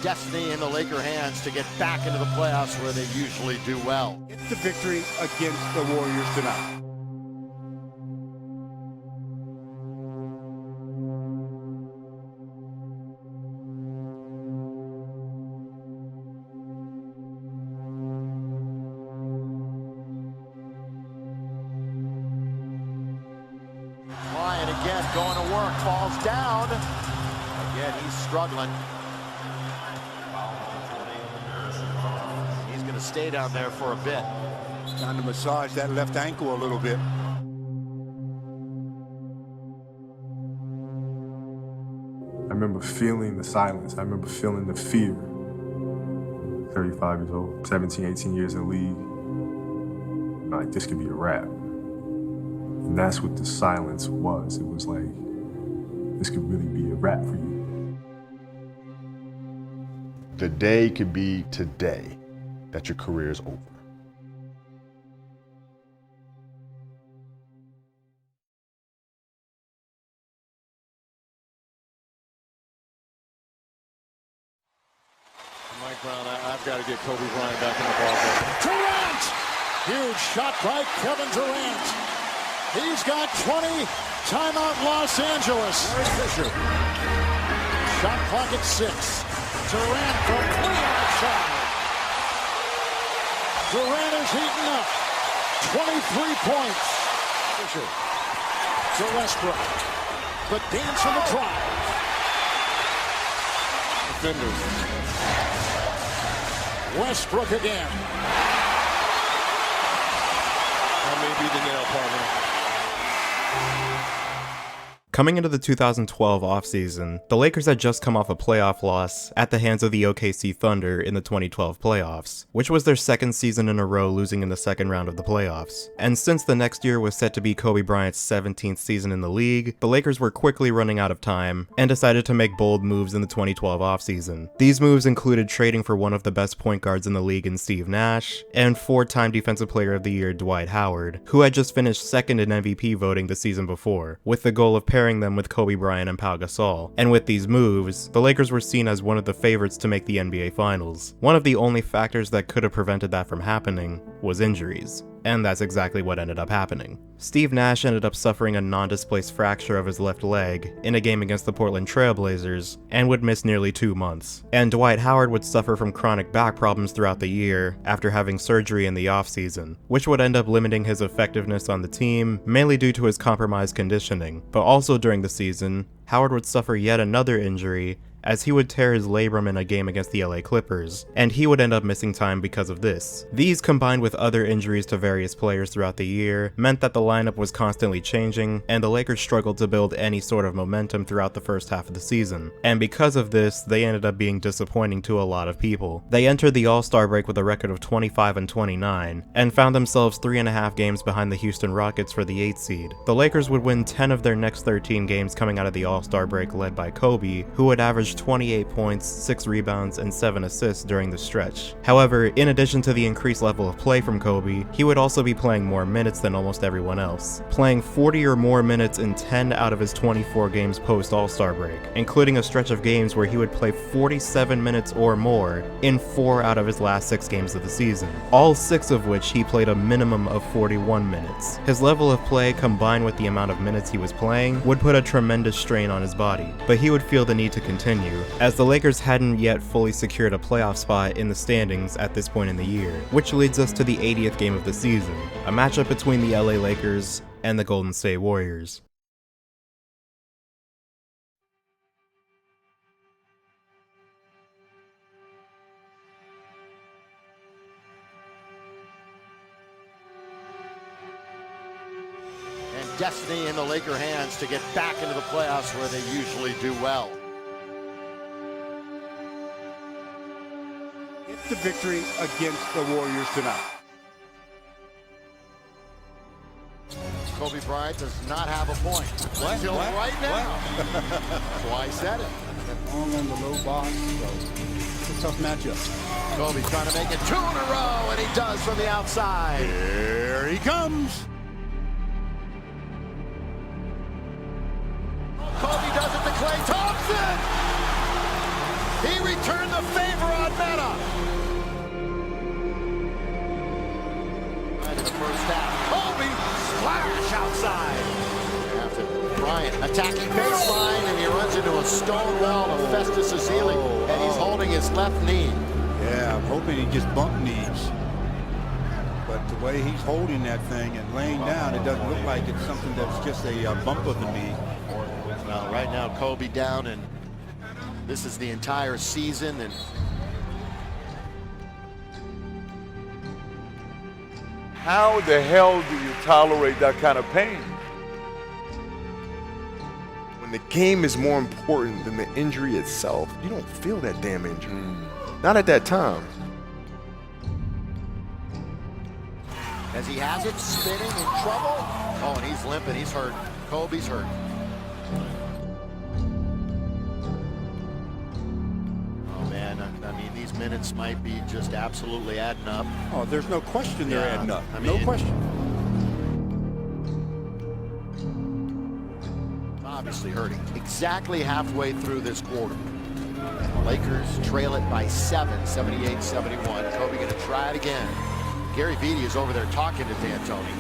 destiny in the Laker hands to get back into the playoffs where they usually do well. Get the victory against the Warriors tonight. Bryant again going to work, falls down. Again, he's struggling. He's going to stay down there for a bit. Time to massage that left ankle a little bit. I remember feeling the silence. I remember feeling the fear. 35 years old, 17, 18 years in the league. Like, this could be a wrap. And that's what the silence was. It was like, this could really be a wrap for you. The day could be today that your career is over. Mike Brown, I've got to get Kobe Bryant back in the ballgame. Durant! Huge shot by Kevin Durant. He's got 20. Timeout Los Angeles. Larry Fisher. Shot clock at 6. Durant from way outside. Durant is heating up. 23 points. Fisher to Westbrook. The dance and the drive. Defenders. Westbrook again. That may be the nail, partner. Coming into the 2012 offseason, the Lakers had just come off a playoff loss at the hands of the OKC Thunder in the 2012 playoffs, which was their second season in a row losing in the second round of the playoffs. And since the next year was set to be Kobe Bryant's 17th season in the league, the Lakers were quickly running out of time and decided to make bold moves in the 2012 offseason. These moves included trading for one of the best point guards in the league in Steve Nash, and 4-time Defensive Player of the Year Dwight Howard, who had just finished second in MVP voting the season before, with the goal of pairing them with Kobe Bryant and Pau Gasol. And with these moves, the Lakers were seen as one of the favorites to make the NBA Finals. One of the only factors that could have prevented that from happening was injuries. And that's exactly what ended up happening. Steve Nash ended up suffering a non-displaced fracture of his left leg in a game against the Portland Trail Blazers and would miss nearly 2 months. And Dwight Howard would suffer from chronic back problems throughout the year after having surgery in the offseason, which would end up limiting his effectiveness on the team, mainly due to his compromised conditioning. But also during the season, Howard would suffer yet another injury as he would tear his labrum in a game against the LA Clippers, and he would end up missing time because of this. These, combined with other injuries to various players throughout the year, meant that the lineup was constantly changing, and the Lakers struggled to build any sort of momentum throughout the first half of the season. And because of this, they ended up being disappointing to a lot of people. They entered the All-Star break with a record of 25-29, and found themselves 3.5 games behind the Houston Rockets for the 8th seed. The Lakers would win 10 of their next 13 games coming out of the All-Star break, led by Kobe, who would average 28 points, 6 rebounds, and 7 assists during the stretch. However, in addition to the increased level of play from Kobe, he would also be playing more minutes than almost everyone else, playing 40 or more minutes in 10 out of his 24 games post All-Star break, including a stretch of games where he would play 47 minutes or more in 4 out of his last 6 games of the season, all 6 of which he played a minimum of 41 minutes. His level of play, combined with the amount of minutes he was playing, would put a tremendous strain on his body, but he would feel the need to continue, as the Lakers hadn't yet fully secured a playoff spot in the standings at this point in the year, which leads us to the 80th game of the season, a matchup between the LA Lakers and the Golden State Warriors. And destiny in the Laker hands to get back into the playoffs where they usually do well. Get the victory against the Warriors tonight. Kobe Bryant does not have a point until right now. That's why I said it. Long on the low box, so it's a tough matchup. Kobe trying to make it 2 in a row, and he does from the outside. Here he comes. Kobe does it to Klay Thompson. He returned the favor on Meta. Right in the first half. Kobe, splash outside. After Bryant attacking baseline, and he runs into a stone wall of Festus Ezeli, and he's holding his left knee. Yeah, I'm hoping he just bump knees. But the way he's holding that thing and laying down, it doesn't look like it's something that's just a bump of the knee. Well, right now Kobe down, and this is the entire season. And how the hell do you tolerate that kind of pain? When the game is more important than the injury itself, you don't feel that damn injury. Not at that time. as he has it, spinning in trouble. Oh, and he's limping. He's hurt. Kobe's hurt. Oh, man. I mean, these minutes might be just absolutely adding up. Oh, there's no question they're adding up. I mean, no question. Obviously hurting. Exactly halfway through this quarter. Lakers trail it by 7, 78-71. Kobe going to try it again. Gary Vitti is over there talking to D'Antoni.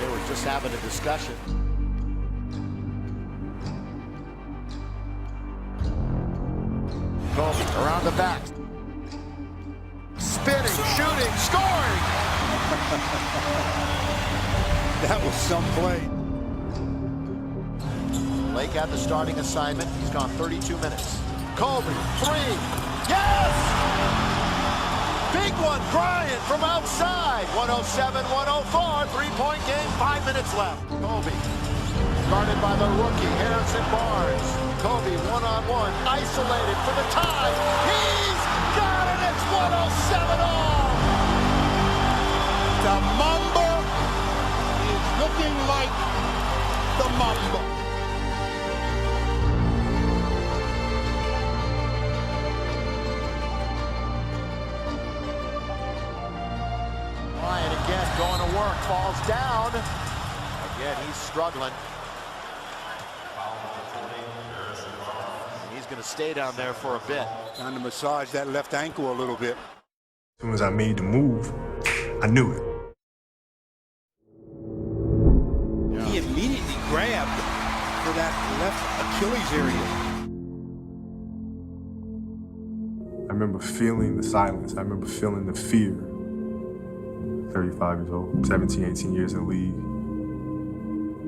They were just having a discussion. Kobe around the back. Spinning, shooting, scoring! That was some play. Lake had the starting assignment. He's gone 32 minutes. Kobe, 3. Yes! Big one, Bryant from outside. 107-104, three-point game, 5 minutes left. Kobe, guarded by the rookie, Harrison Barnes. Kobe, one-on-one, isolated for the tie. He's got it, it's 107 all. The Mamba is looking like the Mamba. Bryant again going to work, falls down. Again, he's struggling. He's going to stay down there for a bit. Trying to massage that left ankle a little bit. As soon as I made the move, I knew it. He immediately grabbed for that left Achilles area. I remember feeling the silence. I remember feeling the fear. 35 years old, 17, 18 years in the league.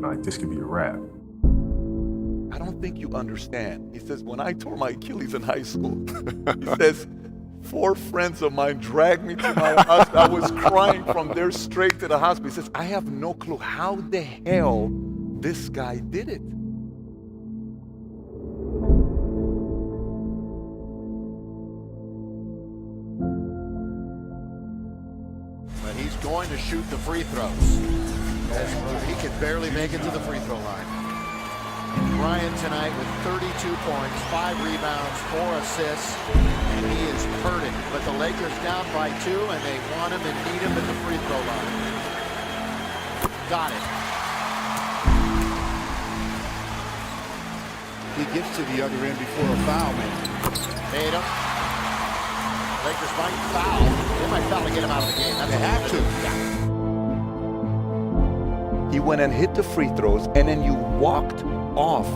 Like, this could be a wrap. I don't think you understand. He says, when I tore my Achilles in high school, he says, 4 friends of mine dragged me to my house. I was crying from there straight to the hospital. He says, I have no clue how the hell this guy did it. But he's going to shoot the free throws. He can barely make it to the free throw line. Bryant tonight with 32 points, 5 rebounds, 4 assists, and he is hurting. But the Lakers down by 2, and they want him and need him at the free throw line. Got it. He gets to the other end before a foul, man. Made him. Lakers might foul. They might foul to get him out of the game. That's They have to. He went and hit the free throws, and then you walked off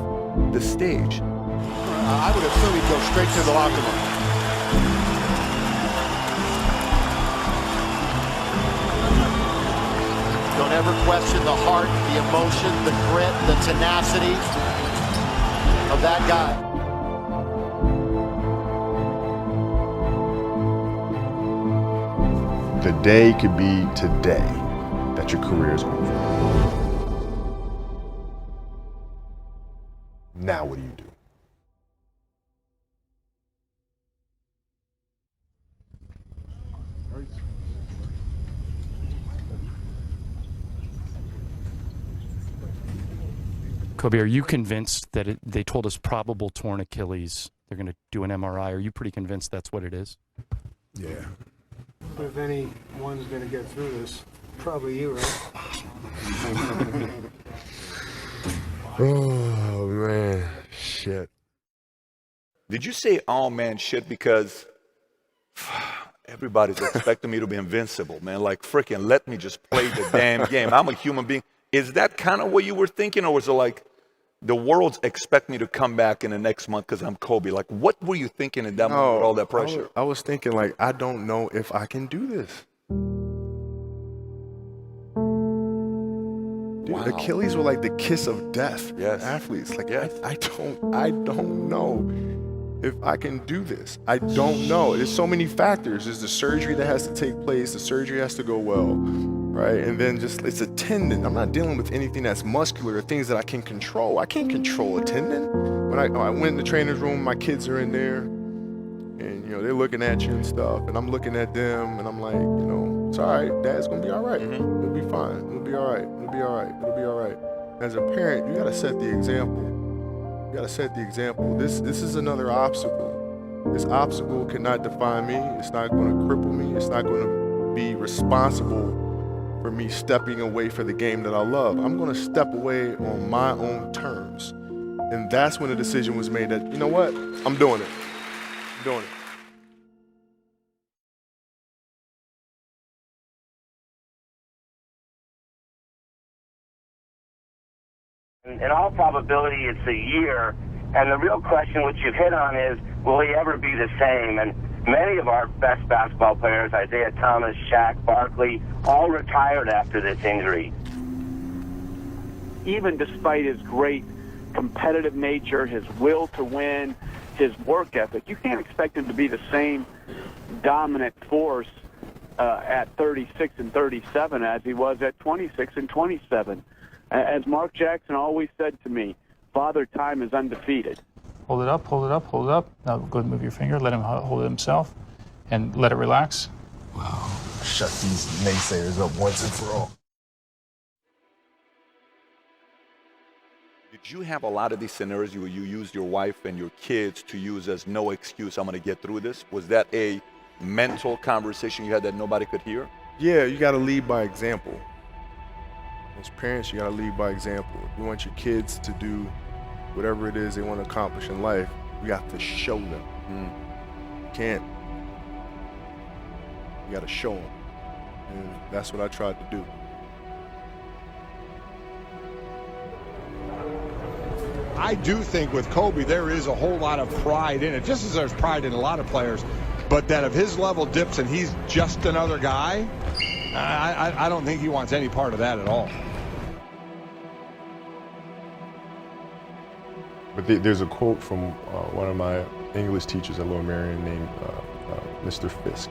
the stage. I would assume he'd go straight to the locker room. Don't ever question the heart, the emotion, the grit, the tenacity of that guy. The day could be today that your career is over. Now what do you do? Kobe, are you convinced that they told us probable torn Achilles? They're going to do an MRI. Are you pretty convinced that's what it is? Yeah. But if anyone's going to get through this, probably you, right? Oh, man. Shit. Did you say, oh man, shit, because everybody's expecting me to be invincible, man. Like, freaking let me just play the damn game. I'm a human being. Is that kind of what you were thinking? Or was it like, the world's expect me to come back in the next month because I'm Kobe? Like, what were you thinking in that moment with all that pressure? I was thinking, like, I don't know if I can do this. Dude, Wow. Achilles were like the kiss of death. Yes. Athletes. Like, Yes. I don't know if I can do this. I don't know. There's so many factors. There's the surgery that has to take place. The surgery has to go well, right? And then just, it's a tendon. I'm not dealing with anything that's muscular or things that I can control. I can't control a tendon. When I went in the trainer's room, my kids are in there, and, you know, they're looking at you and stuff, and I'm looking at them, and I'm like, you know, it's all right. Dad's gonna be all right. It'll be fine. It'll be all right. It'll be all right. It'll be all right. As a parent, you gotta set the example. You gotta set the example. This is another obstacle. This obstacle cannot define me. It's not gonna cripple me. It's not gonna be responsible for me stepping away for the game that I love. I'm gonna step away on my own terms. And that's when the decision was made that, you know what? I'm doing it. I'm doing it. In all probability, it's a year, and the real question, which you've hit on, is will he ever be the same? And many of our best basketball players, Isaiah Thomas, Shaq, Barkley, all retired after this injury. Even despite his great competitive nature, his will to win, his work ethic, you can't expect him to be the same dominant force at 36 and 37 as he was at 26 and 27. As Mark Jackson always said to me, Father Time is undefeated. Hold it up, hold it up, hold it up. Now go ahead and move your finger, let him hold it himself, and let it relax. Wow. Shut these naysayers up once and for all. Did you have a lot of these scenarios where you used your wife and your kids to use as no excuse, I'm going to get through this? Was that a mental conversation you had that nobody could hear? Yeah, you gotta lead by example. As parents, you gotta lead by example. If you want your kids to do whatever it is they want to accomplish in life, you got to show them. You can't. You gotta show them. And that's what I tried to do. I do think with Kobe, there is a whole lot of pride in it, just as there's pride in a lot of players, but that if his level dips and he's just another guy, I don't think he wants any part of that at all. But there's a quote from one of my English teachers at Lower Merion named Mr. Fisk.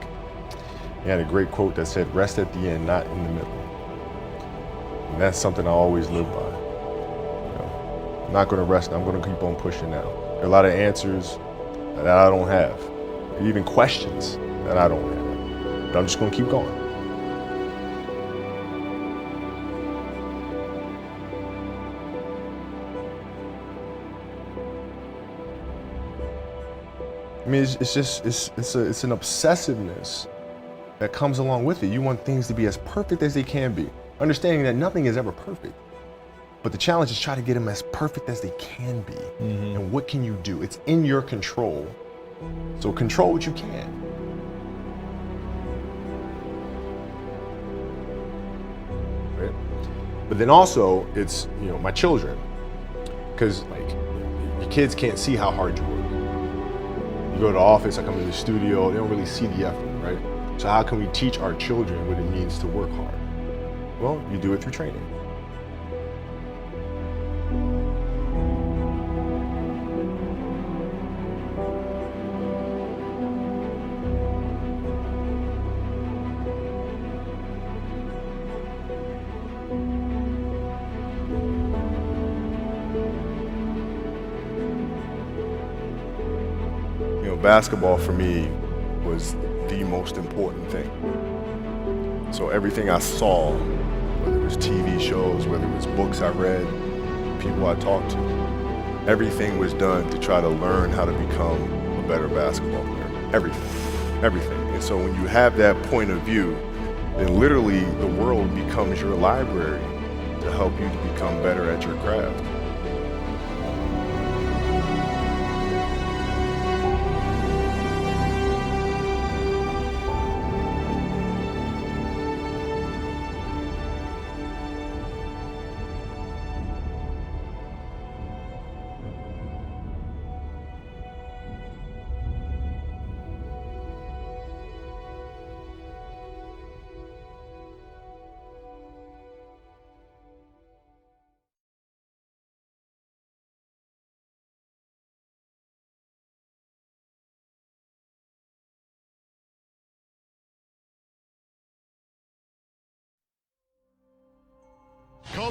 He had a great quote that said, "Rest at the end, not in the middle." And that's something I always live by. You know, I'm not gonna rest, I'm gonna keep on pushing now. There are a lot of answers that I don't have, even questions that I don't have, but I'm just gonna keep going. I mean, it's an obsessiveness that comes along with it. You want things to be as perfect as they can be, understanding that nothing is ever perfect. But the challenge is try to get them as perfect as they can be. And what can you do? It's in your control. So control what you can. Right? But then also, it's, you know, my children, because like your kids can't see how hard you work. You go to the office, I come to the studio, they don't really see the effort, right? So how can we teach our children what it means to work hard? Well, you do it through training. Basketball for me was the most important thing. So everything I saw, whether it was TV shows, whether it was books I read, people I talked to, everything was done to try to learn how to become a better basketball player. Everything. And so when you have that point of view, then literally the world becomes your library to help you to become better at your craft.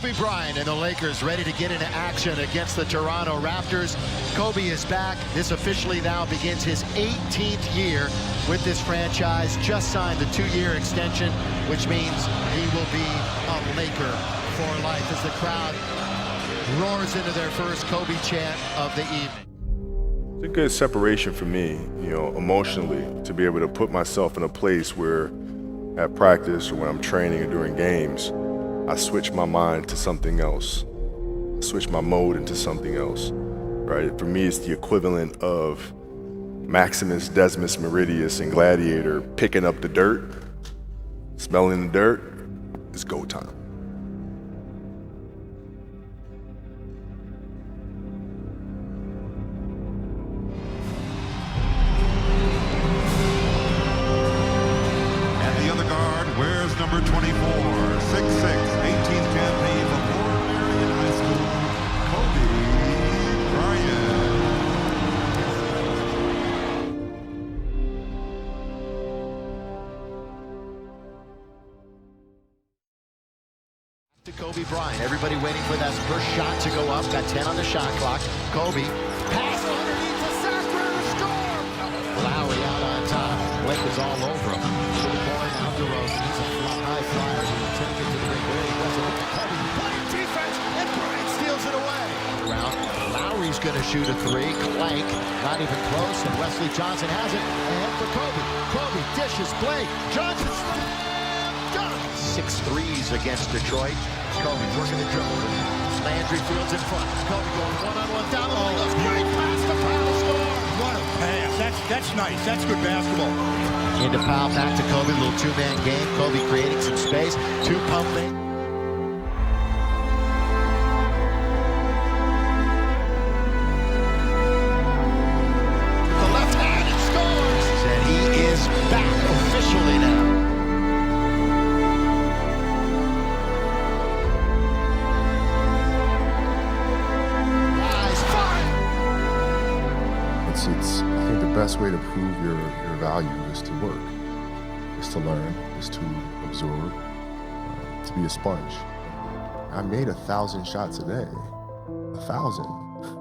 Kobe Bryant and the Lakers ready to get into action against the Toronto Raptors. Kobe is back. This officially now begins his 18th year with this franchise. Just signed the 2-year extension, which means he will be a Laker for life as the crowd roars into their first Kobe chant of the evening. It's a good separation for me, emotionally, to be able to put myself in a place where at practice or when I'm training or during games, I switch my mind to something else. I switch my mode into something else, right? For me, it's the equivalent of Maximus Decimus Meridius in Gladiator picking up the dirt, smelling the dirt. It's go time. Number 24, 6'6", 18th campaign for Fort Marion High School, Kobe Bryant. To Kobe Bryant, everybody waiting for that first shot to go up. Got 10 on the shot clock. Kobe, pass underneath the Sacramento Storm. Lowry out on top. Blake was all over him. Aldo, he's a high flyer. He'll take it to the ring. There he does it with the Kobe. Playing defense, and Bryant steals it away. Lowry's going to shoot a 3. Clank, not even close, and Wesley Johnson has it. And for Kobe. Kobe dishes Blake. Johnson dunk. 6 threes against Detroit. Kobe working the dribble. Landry fields in front. Kobe going one-on-one down the lane. Great pass to Powell. Score. What a pass. That's nice. That's good basketball. Into Powell, back to Kobe, little 2-man game. Kobe creating some space, 2 pumping. The left hand and scores! And he is back officially now. I think the best way to prove your value is to work, is to learn, is to absorb, to be a sponge. I made 1,000 shots a day, 1,000,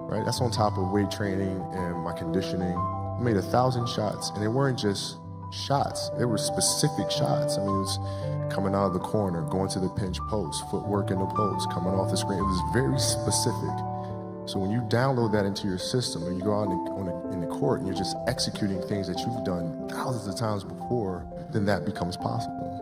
right? That's on top of weight training and my conditioning. I made 1,000 shots, and they weren't just shots, they were specific shots. I mean, it was coming out of the corner, going to the pinch post, footwork in the post, coming off the screen. It was very specific. So when you download that into your system and you go out in the court and you're just executing things that you've done thousands of times before, then that becomes possible.